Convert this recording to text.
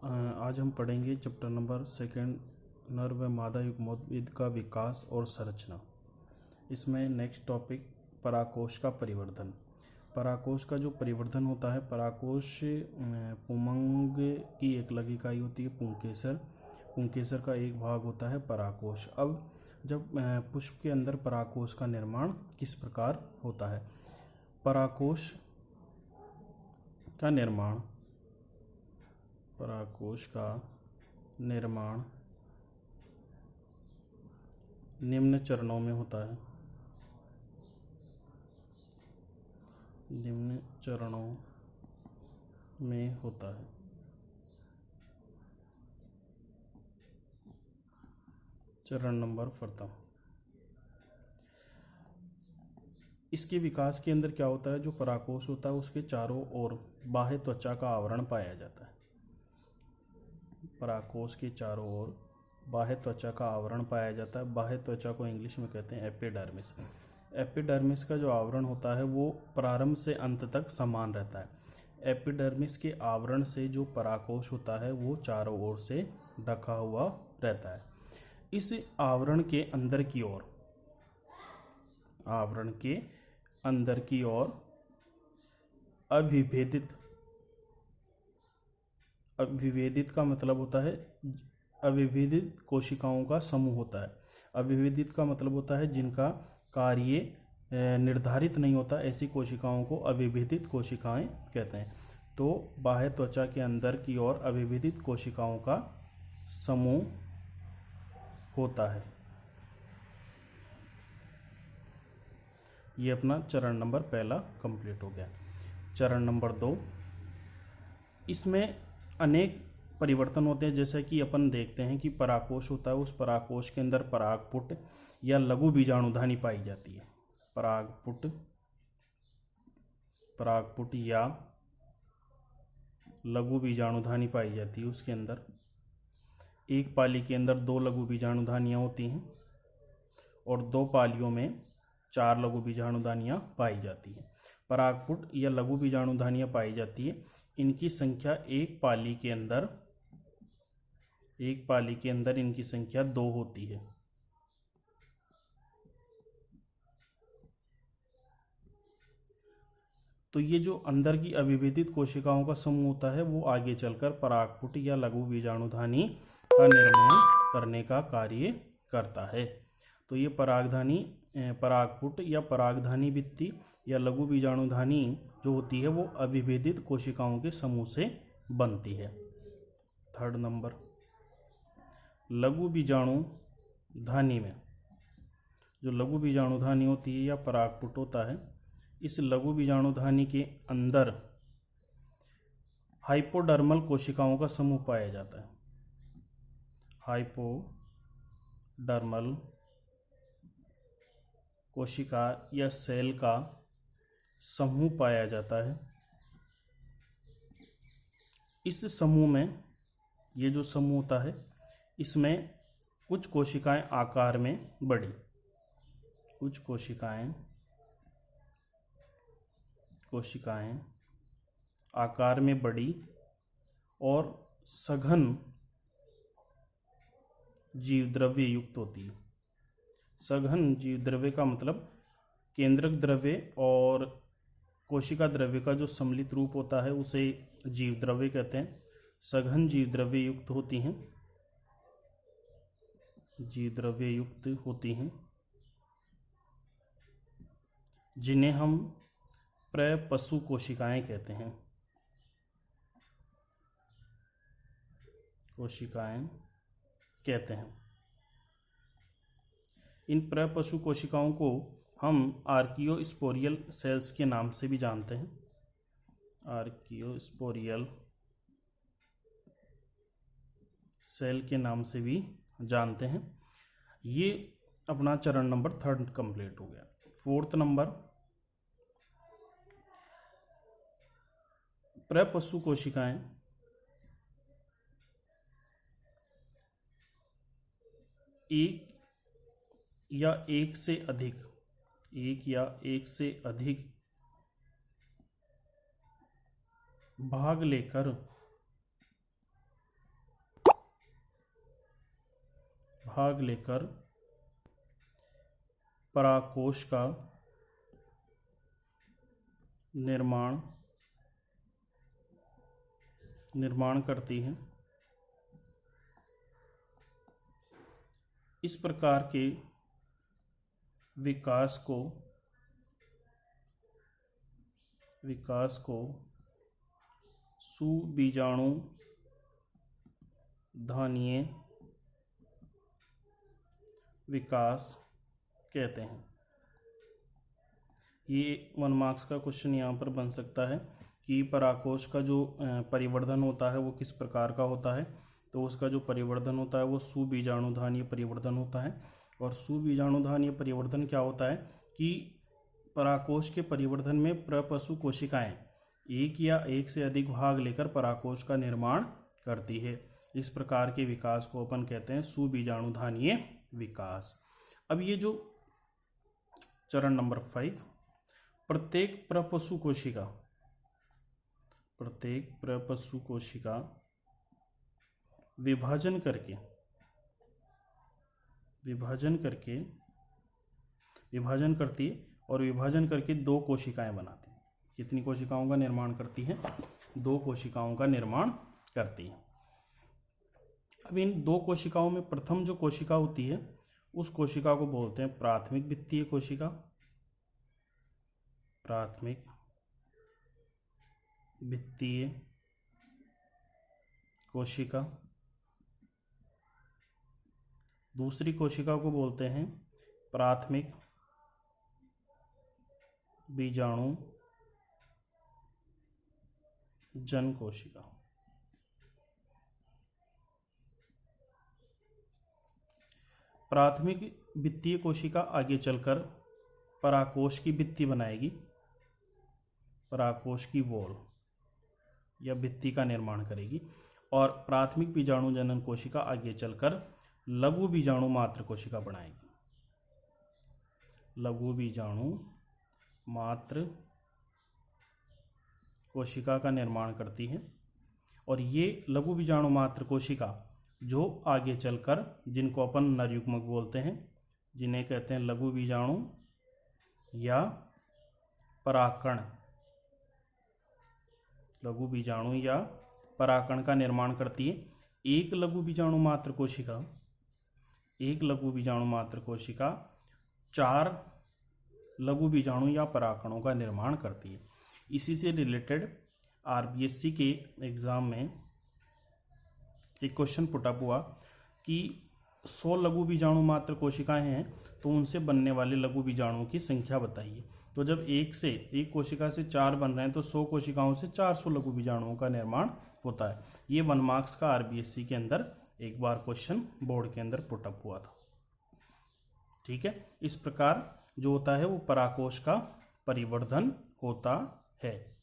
आज हम पढ़ेंगे चैप्टर नंबर 2 नर व मादा युग्मोद्भिद का विकास और संरचना। इसमें नेक्स्ट टॉपिक पराकोष का परिवर्धन। पराकोष का जो परिवर्धन होता है, पराकोष पुमंग की एक अलग इकाई होती है पुंकेसर। पुंकेसर का एक भाग होता है पराकोष। अब जब पुष्प के अंदर पराकोष का निर्माण किस प्रकार होता है। पराकोष का निर्माण निम्न चरणों में होता है। चरण नंबर प्रथम। इसके विकास के अंदर क्या होता है, जो पराकोष होता है उसके चारों ओर बाह्य त्वचा का आवरण पाया जाता है। पराकोष के चारों ओर बाह्य त्वचा का आवरण पाया जाता है। बाह्य त्वचा को इंग्लिश में कहते हैं एपिडर्मिस। एपिडर्मिस का जो आवरण होता है वो प्रारंभ से अंत तक समान रहता है। एपिडर्मिस के आवरण से जो पराकोष होता है वो चारों ओर से ढका हुआ रहता है। इस आवरण के अंदर की ओर अविभेदित का मतलब होता है अविभेदित कोशिकाओं का समूह होता है। अविभेदित का मतलब होता है जिनका कार्य निर्धारित नहीं होता, ऐसी कोशिकाओं को अविभेदित कोशिकाएं कहते हैं। तो बाह्य त्वचा के अंदर की ओर अविभेदित कोशिकाओं का समूह होता है। ये अपना चरण नंबर पहला कंप्लीट हो गया। चरण नंबर 2, इसमें अनेक परिवर्तन होते हैं। जैसे कि अपन देखते हैं कि पराकोष होता है, उस पराकोष के अंदर परागपुट या लघु बीजाणुधानी पाई जाती है। परागपुट या लघु बीजाणुधानी पाई जाती है। उसके अंदर एक पाली के अंदर 2 लघु बीजाणुधानियाँ होती हैं और 2 पालियों में 4 लघु बीजाणुधानियाँ पाई जाती हैं। परागपुट या लघु बीजाणुधानियाँ पाई जाती है। इनकी संख्या एक पाली के अंदर इनकी संख्या 2 होती है। तो ये जो अंदर की अविभेदित कोशिकाओं का समूह होता है वो आगे चलकर परागपुट या लघु बीजाणुधानी का निर्माण करने का कार्य करता है। तो ये परागपुट या परागधानी भित्ति या लघु बीजाणुधानी जो होती है वो अविभेदित कोशिकाओं के समूह से बनती है। 3rd नंबर, लघु बीजाणुधानी में जो लघु बीजाणुधानी होती है या परागपुट होता है, इस लघु बीजाणुधानी के अंदर हाइपोडर्मल कोशिकाओं का समूह पाया जाता है। हाइपोडर्मल कोशिका या सेल का समूह पाया जाता है। इस समूह में, ये जो समूह होता है, इसमें कुछ कोशिकाएं आकार में बड़ी, कुछ कोशिकाएं आकार में बड़ी और सघन जीवद्रव्य युक्त होती है। सघन जीवद्रव्य का मतलब केंद्रक द्रव्य और कोशिका द्रव्य का जो सम्मिलित रूप होता है उसे जीवद्रव्य कहते हैं। सघन जीवद्रव्य युक्त होती हैं, जिन्हें हम प्रपशु कोशिकाएं कहते हैं। इन प्रपशु कोशिकाओं को हम आर्कियोस्पोरियल सेल्स के नाम से भी जानते हैं। आर्कियोस्पोरियल सेल के नाम से भी जानते हैं। ये अपना चरण नंबर 3rd कंप्लीट हो गया। 4th नंबर, प्रपशु कोशिकाएं एक या एक से अधिक भाग लेकर भाग लेकर परागकोश का निर्माण करती हैं। इस प्रकार के विकास को सुबीजाणुधानीय विकास कहते हैं। ये 1 मार्क्स का क्वेश्चन यहाँ पर बन सकता है कि परागकोश का जो परिवर्धन होता है वो किस प्रकार का होता है। तो उसका जो परिवर्धन होता है वो सुबीजाणुधानीय परिवर्धन होता है। और सुबीजाणुधानीय परिवर्धन क्या होता है कि परागकोश के परिवर्धन में प्रपशु कोशिकाएं एक या एक से अधिक भाग लेकर परागकोश का निर्माण करती है। इस प्रकार के विकास को अपन कहते हैं सुबीजाणुधानीय विकास। अब ये जो चरण नंबर 5, प्रत्येक प्रपशु कोशिका विभाजन करती है और विभाजन करके 2 कोशिकाएं बनाती है। कितनी कोशिकाओं का निर्माण करती है? 2 कोशिकाओं का निर्माण करती है। अब इन 2 कोशिकाओं में प्रथम जो कोशिका होती है उस कोशिका को बोलते हैं प्राथमिक वित्तीय कोशिका। दूसरी कोशिका को बोलते हैं प्राथमिक बीजाणु जन कोशिका। प्राथमिक वित्तीय कोशिका आगे चलकर परागकोश की भित्ति बनाएगी, परागकोश की वॉल या भित्ति का निर्माण करेगी। और प्राथमिक बीजाणु जनन कोशिका आगे चलकर लघु बीजाणु मात्र कोशिका बनाएगी, लघु बीजाणु मात्र कोशिका का निर्माण करती है। और ये लघु बीजाणु मात्र कोशिका जो आगे चलकर, जिनको अपन नरयुग्मक बोलते हैं, जिन्हें कहते हैं लघु बीजाणु या परागकण, लघु बीजाणु या परागकण का निर्माण करती है। एक लघु बीजाणु मात्र कोशिका 4 लघु बीजाणु या परागकणों का निर्माण करती है। इसी से रिलेटेड आरबीएससी के एग्जाम में एक क्वेश्चन पुटअप हुआ कि 100 लघु बीजाणु मात्र कोशिकाएं हैं तो उनसे बनने वाले लघु बीजाणुओं की संख्या बताइए। तो जब एक कोशिका से 4 बन रहे हैं तो 100 कोशिकाओं से 400 लघु बीजाणुओं का निर्माण होता है। ये 1 मार्क्स का आरबीएससी के अंदर एक बार क्वेश्चन बोर्ड के अंदर पुटअप हुआ था। ठीक है, इस प्रकार जो होता है वो परागकोश का परिवर्धन होता है।